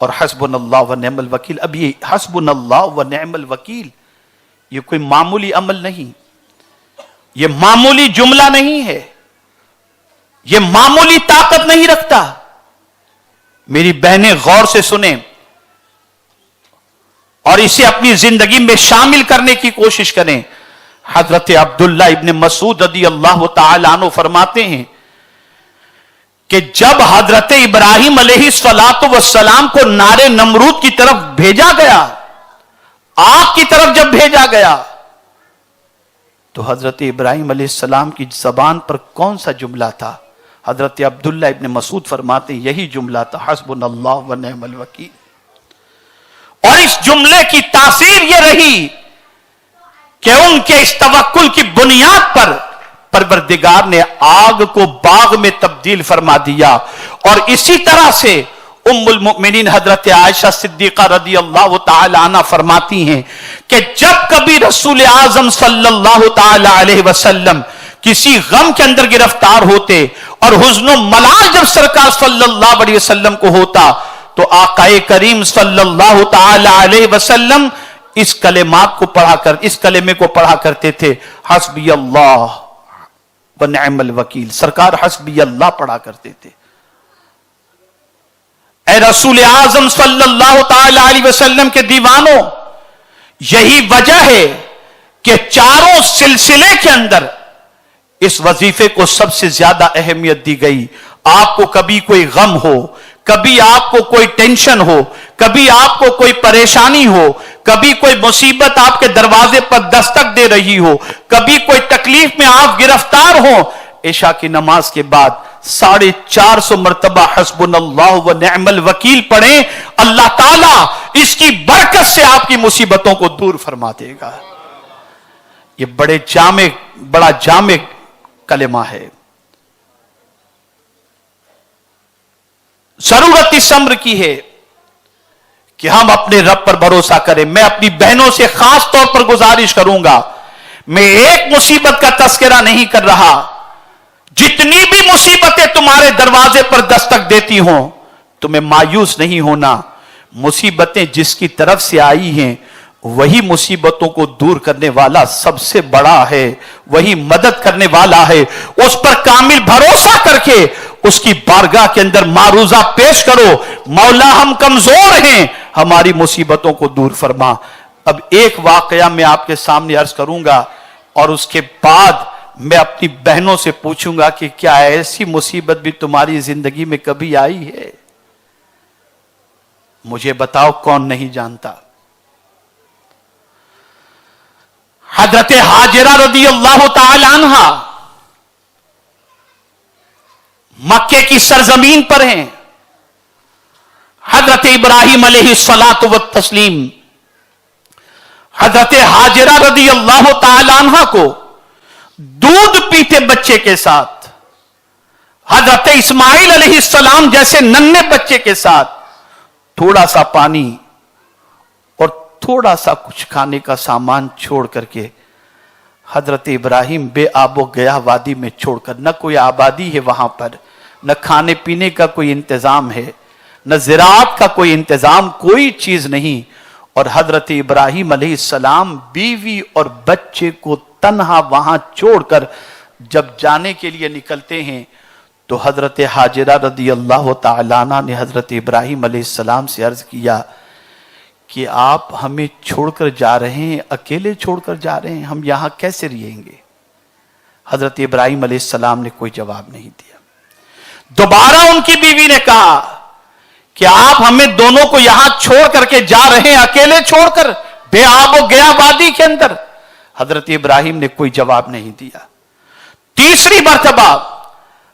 اور حسبنا و نعم الوکیل، اب یہ حسبنا و نعم الوکیل یہ کوئی معمولی عمل نہیں، یہ معمولی جملہ نہیں ہے، یہ معمولی طاقت نہیں رکھتا۔ میری بہنیں غور سے سنیں اور اسے اپنی زندگی میں شامل کرنے کی کوشش کریں۔ حضرت عبداللہ ابن مسعود رضی اللہ تعالیٰ عنہ فرماتے ہیں کہ جب حضرت ابراہیم علیہ السلام کو نار نمرود کی طرف بھیجا گیا، آگ کی طرف جب بھیجا گیا، تو حضرت ابراہیم علیہ السلام کی زبان پر کون سا جملہ تھا؟ حضرت عبداللہ ابن مسعود فرماتے ہیں یہی جملہ تھا، حسبنا اللہ و نعم الوکیل۔ اور اس جملے کی تاثیر یہ رہی کہ ان کے اس توکل کی بنیاد پر پروردگار نے آگ کو باغ میں تبدیل فرما دیا۔ اور اسی طرح سے ام المؤمنین حضرت عائشہ صدیقہ رضی اللہ تعالی عنہ فرماتی ہیں کہ جب کبھی رسول اعظم صلی اللہ تعالی علیہ وسلم کسی غم کے اندر گرفتار ہوتے اور حزن و ملال جب سرکار صلی اللہ علیہ وسلم کو ہوتا تو آقا کریم صلی اللہ تعالی علیہ وسلم اس کلمات کو پڑھا کر اس کلمے کو پڑھا کرتے تھے، حسبی اللہ و نعم الوکیل۔ سرکار حسبی اللہ پڑھا کرتے تھے۔ اے رسول اعظم صلی اللہ تعالی علیہ وسلم کے دیوانوں، یہی وجہ ہے کہ چاروں سلسلے کے اندر اس وظیفے کو سب سے زیادہ اہمیت دی گئی۔ آپ کو کبھی کوئی غم ہو، کبھی آپ کو کوئی ٹینشن ہو، کبھی آپ کو کوئی پریشانی ہو، کبھی کوئی مصیبت آپ کے دروازے پر دستک دے رہی ہو، کبھی کوئی تکلیف میں آپ گرفتار ہو، عشاء کی نماز کے بعد 450 مرتبہ حسبنا اللہ و نعم الوکیل پڑھیں، اللہ تعالیٰ اس کی برکت سے آپ کی مصیبتوں کو دور فرما دے گا۔ یہ بڑا جامع کلمہ ہے۔ ضرورت اس امر کی ہے کہ ہم اپنے رب پر بھروسہ کریں۔ میں اپنی بہنوں سے خاص طور پر گزارش کروں گا، میں ایک مصیبت کا تذکرہ نہیں کر رہا، جتنی بھی مصیبتیں تمہارے دروازے پر دستک دیتی ہوں تمہیں مایوس نہیں ہونا۔ مصیبتیں جس کی طرف سے آئی ہیں وہی مصیبتوں کو دور کرنے والا سب سے بڑا ہے، وہی مدد کرنے والا ہے۔ اس پر کامل بھروسہ کر کے اس کی بارگاہ کے اندر معروضہ پیش کرو، مولا ہم کمزور ہیں، ہماری مصیبتوں کو دور فرما۔ اب ایک واقعہ میں آپ کے سامنے عرض کروں گا اور اس کے بعد میں اپنی بہنوں سے پوچھوں گا کہ کیا ایسی مصیبت بھی تمہاری زندگی میں کبھی آئی ہے؟ مجھے بتاؤ کون نہیں جانتا؟ حضرت ہاجرہ رضی اللہ تعالی عنہ مکے کی سرزمین پر ہیں۔ حضرت ابراہیم علیہ الصلاۃ والتسلیم حضرت ہاجرہ رضی اللہ تعالی عنہ کو دودھ پیتے بچے کے ساتھ، حضرت اسماعیل علیہ السلام جیسے ننھے بچے کے ساتھ تھوڑا سا پانی اور تھوڑا سا کچھ کھانے کا سامان چھوڑ کر کے حضرت ابراہیم بے آب و گیا وادی میں چھوڑ کر، نہ کوئی آبادی ہے وہاں پر، نہ کھانے پینے کا کوئی انتظام ہے، نہ زراعت کا کوئی انتظام، کوئی چیز نہیں، اور حضرت ابراہیم علیہ السلام بیوی اور بچے کو تنہا وہاں چھوڑ کر جب جانے کے لیے نکلتے ہیں تو حضرت ہاجرہ رضی اللہ تعالیٰ عنہ نے حضرت ابراہیم علیہ السلام سے عرض کیا کہ آپ ہمیں چھوڑ کر جا رہے ہیں، اکیلے چھوڑ کر جا رہے ہیں، ہم یہاں کیسے رہیں گے؟ حضرت ابراہیم علیہ السلام نے کوئی جواب نہیں دیا۔ دوبارہ ان کی بیوی نے کہا کہ آپ ہمیں دونوں کو یہاں چھوڑ کر کے جا رہے ہیں، اکیلے چھوڑ کر بے آب و گیا وادی کے اندر؟ حضرت ابراہیم نے کوئی جواب نہیں دیا۔ تیسری مرتبہ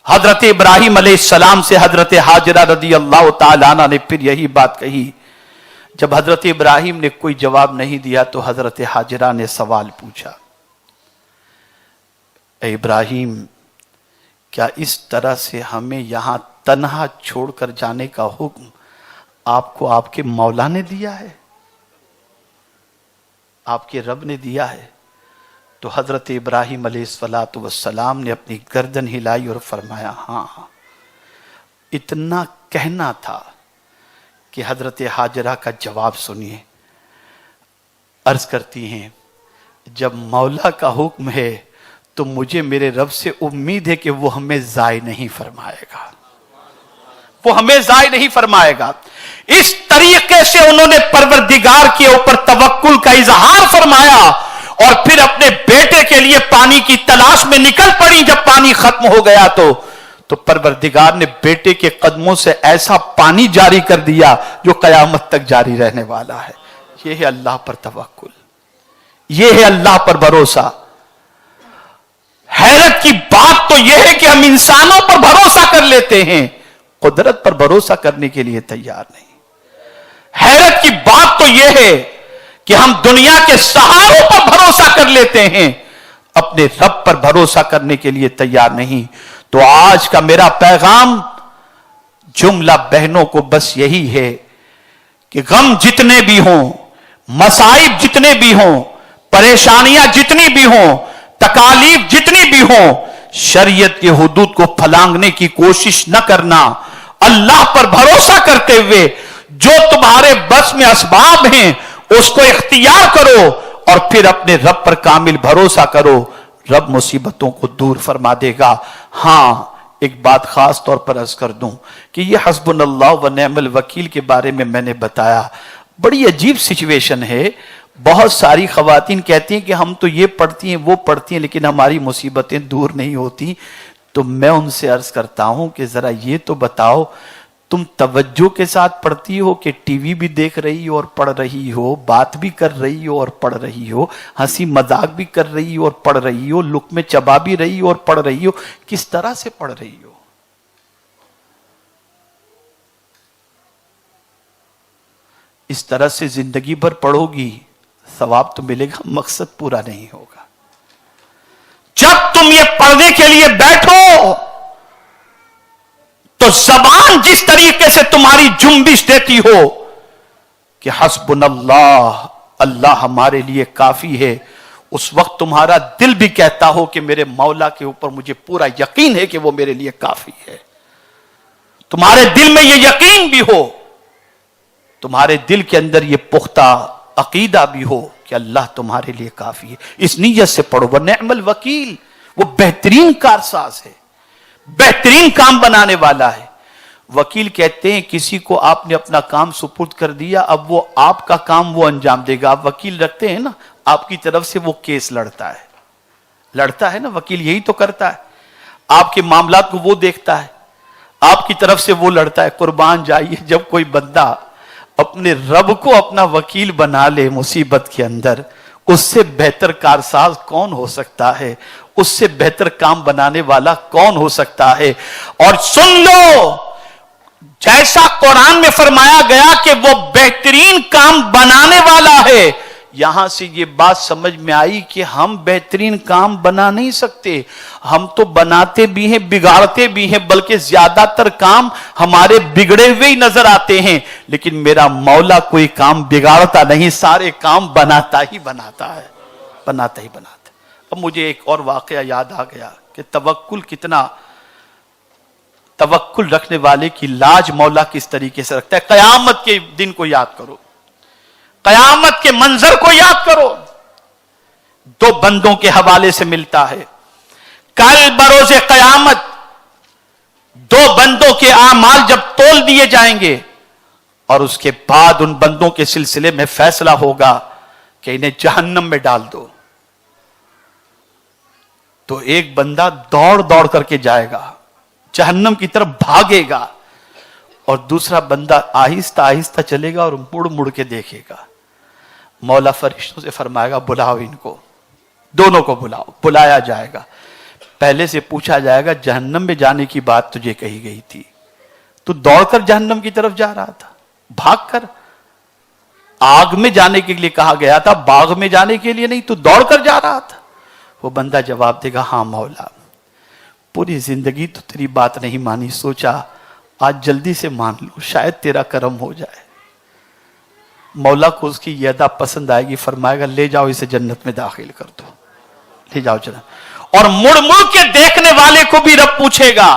حضرت ابراہیم علیہ السلام سے حضرت ہاجرہ رضی اللہ تعالی عنہ نے پھر یہی بات کہی۔ جب حضرت ابراہیم نے کوئی جواب نہیں دیا تو حضرت ہاجرہ نے سوال پوچھا، اے ابراہیم، کیا اس طرح سے ہمیں یہاں تنہا چھوڑ کر جانے کا حکم آپ کو آپ کے مولا نے دیا ہے، آپ کے رب نے دیا ہے؟ تو حضرت ابراہیم علیہ السلام نے اپنی گردن ہلائی اور فرمایا، ہاں اتنا کہنا تھا کہ حضرت ہاجرہ کا جواب سنیے. عرض کرتی ہیں جب مولا کا حکم ہے تو مجھے میرے رب سے امید ہے کہ وہ ہمیں ضائع نہیں فرمائے گا, وہ ہمیں ضائع نہیں فرمائے گا. اس طریقے سے انہوں نے پروردگار کے اوپر توکل کا اظہار فرمایا اور پھر اپنے بیٹے کے لیے پانی کی تلاش میں نکل پڑی. جب پانی ختم ہو گیا تو پروردگار نے بیٹے کے قدموں سے ایسا پانی جاری کر دیا جو قیامت تک جاری رہنے والا ہے. یہ ہے اللہ پر توکل, یہ ہے اللہ پر بھروسہ. حیرت کی بات تو یہ ہے کہ ہم انسانوں پر بھروسہ کر لیتے ہیں, قدرت پر بھروسہ کرنے کے لیے تیار نہیں. حیرت کی بات تو یہ ہے کہ ہم دنیا کے سہاروں پر بھروسہ کر لیتے ہیں, اپنے رب پر بھروسہ کرنے کے لیے تیار نہیں. تو آج کا میرا پیغام جملہ بہنوں کو بس یہی ہے کہ غم جتنے بھی ہوں, مصائب جتنے بھی ہوں, پریشانیاں جتنی بھی ہوں, تکالیف جتنی بھی ہوں, شریعت کے حدود کو پھلانگنے کی کوشش نہ کرنا. اللہ پر بھروسہ کرتے ہوئے جو تمہارے بس میں اسباب ہیں اس کو اختیار کرو اور پھر اپنے رب پر کامل بھروسہ کرو. رب مصیبتوں کو دور فرما دے گا. ہاں ایک بات خاص طور پر عرض کر دوں کہ یہ حسبنا اللہ و نعم الوکیل کے بارے میں نے بتایا, بڑی عجیب سچویشن ہے. بہت ساری خواتین کہتی ہیں کہ ہم تو یہ پڑھتی ہیں وہ پڑھتی ہیں لیکن ہماری مصیبتیں دور نہیں ہوتی. تو میں ان سے عرض کرتا ہوں کہ ذرا یہ تو بتاؤ, تم توجہ کے ساتھ پڑھتی ہو کہ ٹی وی بھی دیکھ رہی ہو اور پڑھ رہی ہو, بات بھی کر رہی ہو اور پڑھ رہی ہو, ہنسی مذاق بھی کر رہی ہو اور پڑھ رہی ہو, لقمے چبا بھی رہی ہو اور پڑھ رہی ہو, کس طرح سے پڑھ رہی ہو؟ اس طرح سے زندگی بھر پڑھو گی, ثواب تو ملے گا, مقصد پورا نہیں ہوگا. جب تم یہ پڑھنے کے لیے بیٹھو تو زبان جس طریقے سے تمہاری جنبش دیتی ہو کہ حسبنا اللہ, اللہ ہمارے لیے کافی ہے, اس وقت تمہارا دل بھی کہتا ہو کہ میرے مولا کے اوپر مجھے پورا یقین ہے کہ وہ میرے لیے کافی ہے. تمہارے دل میں یہ یقین بھی ہو, تمہارے دل کے اندر یہ پختہ عقیدہ بھی ہو کہ اللہ تمہارے لیے کافی ہے. اس نیت سے پڑھو. ونعم الوکیل, وہ بہترین کارساز ہے, بہترین کام بنانے والا ہے. وکیل کہتے ہیں کسی کو آپ نے اپنا کام سپرد کر دیا, اب وہ آپ کا کام وہ انجام دے گا. آپ وکیل رکھتے ہیں نا, آپ کی طرف سے وہ کیس لڑتا ہے نا, وکیل یہی تو کرتا ہے. آپ کے معاملات کو وہ دیکھتا ہے, آپ کی طرف سے وہ لڑتا ہے. قربان جائیے, جب کوئی بندہ اپنے رب کو اپنا وکیل بنا لے مصیبت کے اندر, اس سے بہتر کارساز کون ہو سکتا ہے, اس سے بہتر کام بنانے والا کون ہو سکتا ہے. اور سن لو, جیسا قرآن میں فرمایا گیا کہ وہ بہترین کام بنانے والا ہے, یہاں سے یہ بات سمجھ میں آئی کہ ہم بہترین کام بنا نہیں سکتے. ہم تو بناتے بھی ہیں, بگاڑتے بھی ہیں, بلکہ زیادہ تر کام ہمارے بگڑے ہوئے ہی نظر آتے ہیں. لیکن میرا مولا کوئی کام بگاڑتا نہیں, سارے کام بناتا ہی بناتا ہے, بناتا ہی بناتا. اب مجھے ایک اور واقعہ یاد آ گیا کہ توکل کتنا, توکل رکھنے والے کی لاج مولا کس طریقے سے رکھتا ہے. قیامت کے دن کو یاد کرو, قیامت کے منظر کو یاد کرو. دو بندوں کے حوالے سے ملتا ہے. کل بروز قیامت دو بندوں کے اعمال جب تول دیے جائیں گے اور اس کے بعد ان بندوں کے سلسلے میں فیصلہ ہوگا کہ انہیں جہنم میں ڈال دو, تو ایک بندہ دوڑ دوڑ کر کے جائے گا, جہنم کی طرف بھاگے گا, اور دوسرا بندہ آہستہ آہستہ چلے گا اور مڑ مڑ کے دیکھے گا. مولا فرشتوں سے فرمائے گا بلاؤ ان کو, دونوں کو بلاؤ. بلایا جائے گا, پہلے سے پوچھا جائے گا جہنم میں جانے کی بات تجھے کہی گئی تھی, تو دوڑ کر جہنم کی طرف جا رہا تھا, بھاگ کر. آگ میں جانے کے لیے کہا گیا تھا, باغ میں جانے کے لیے نہیں, تو دوڑ کر جا رہا تھا. وہ بندہ جواب دے گا ہاں مولا, پوری زندگی تو تیری بات نہیں مانی, سوچا آج جلدی سے مان لو, شاید تیرا کرم ہو جائے. مولا کو اس کی یہ ادا پسند آئے گی, فرمائے گا لے جاؤ اسے جنت میں داخل کر دو, لے جاؤ جنت. اور مڑ مڑ کے دیکھنے والے کو بھی رب پوچھے گا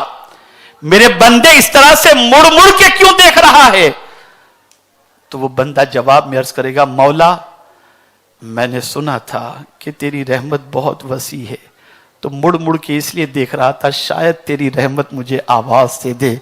میرے بندے اس طرح سے مڑ مڑ کے کیوں دیکھ رہا ہے؟ تو وہ بندہ جواب میں عرض کرے گا مولا میں نے سنا تھا کہ تیری رحمت بہت وسیع ہے، تو مڑ مڑ کے اس لیے دیکھ رہا تھا شاید تیری رحمت مجھے آواز دے دے،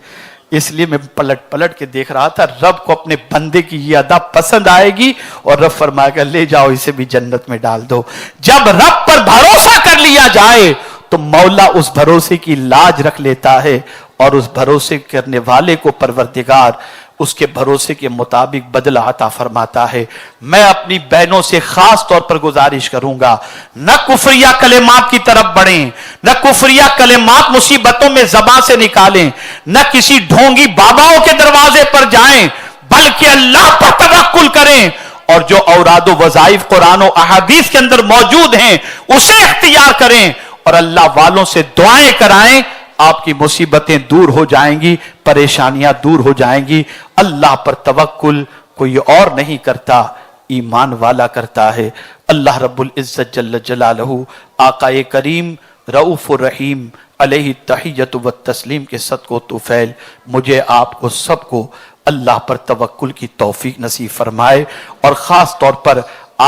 اس لیے میں پلٹ پلٹ کے دیکھ رہا تھا۔ رب کو اپنے بندے کی یہ ادا پسند آئے گی اور رب فرمائے گا لے جاؤ اسے بھی جنت میں ڈال دو۔ جب رب پر بھروسہ کر لیا جائے تو مولا اس بھروسے کی لاج رکھ لیتا ہے اور اس بھروسے کرنے والے کو پروردگار اس کے بھروسے کے مطابق بدلہ عطا فرماتا ہے۔ میں اپنی بہنوں سے خاص طور پر گزارش کروں گا نہ کفریہ کلمات کی طرف بڑھیں، نہ کفریہ کلمات مصیبتوں میں زبان سے نکالیں، نہ کسی ڈھونگی باباؤں کے دروازے پر جائیں، بلکہ اللہ پر توکل کریں اور جو اوراد و وظائف قرآن و احادیث کے اندر موجود ہیں اسے اختیار کریں اور اللہ والوں سے دعائیں کرائیں۔ آپ کی مصیبتیں دور ہو جائیں گی، پریشانیاں دور ہو جائیں گی۔ اللہ پر توکل کوئی اور نہیں کرتا، ایمان والا کرتا ہے۔ اللہ رب العزت جل جلالہ آقا کریم رؤوف الرحیم علیہ التحیۃ والتسلیم کے صدق و طفیل مجھے آپ کو سب کو اللہ پر توکل کی توفیق نصیب فرمائے۔ اور خاص طور پر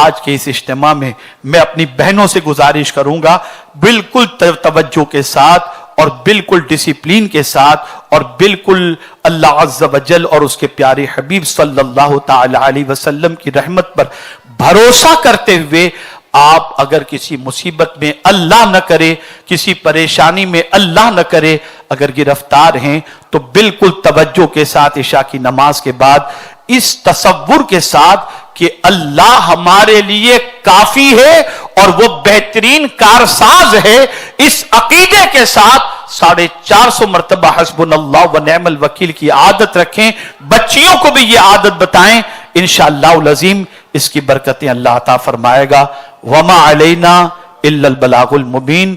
آج کے اس اجتماع میں میں اپنی بہنوں سے گزارش کروں گا بالکل توجہ کے ساتھ اور بالکل ڈسپلین کے ساتھ اور بالکل اللہ عز و جل اور اس کے پیارے حبیب صلی اللہ تعالی علیہ وسلم کی رحمت پر بھروسہ کرتے ہوئے آپ اگر کسی مصیبت میں اللہ نہ کرے، کسی پریشانی میں اللہ نہ کرے اگر گرفتار ہیں تو بالکل توجہ کے ساتھ عشاء کی نماز کے بعد اس تصور کے ساتھ کہ اللہ ہمارے لیے کافی ہے اور وہ بہترین کارساز ہے، اس عقیدے کے ساتھ 450 مرتبہ حسبنا اللہ و نعم الوکیل کی عادت رکھیں، بچیوں کو بھی یہ عادت بتائیں، انشاءاللہ العظیم اس کی برکتیں اللہ عطا فرمائے گا۔ وما علینا الا البلاغ المبین۔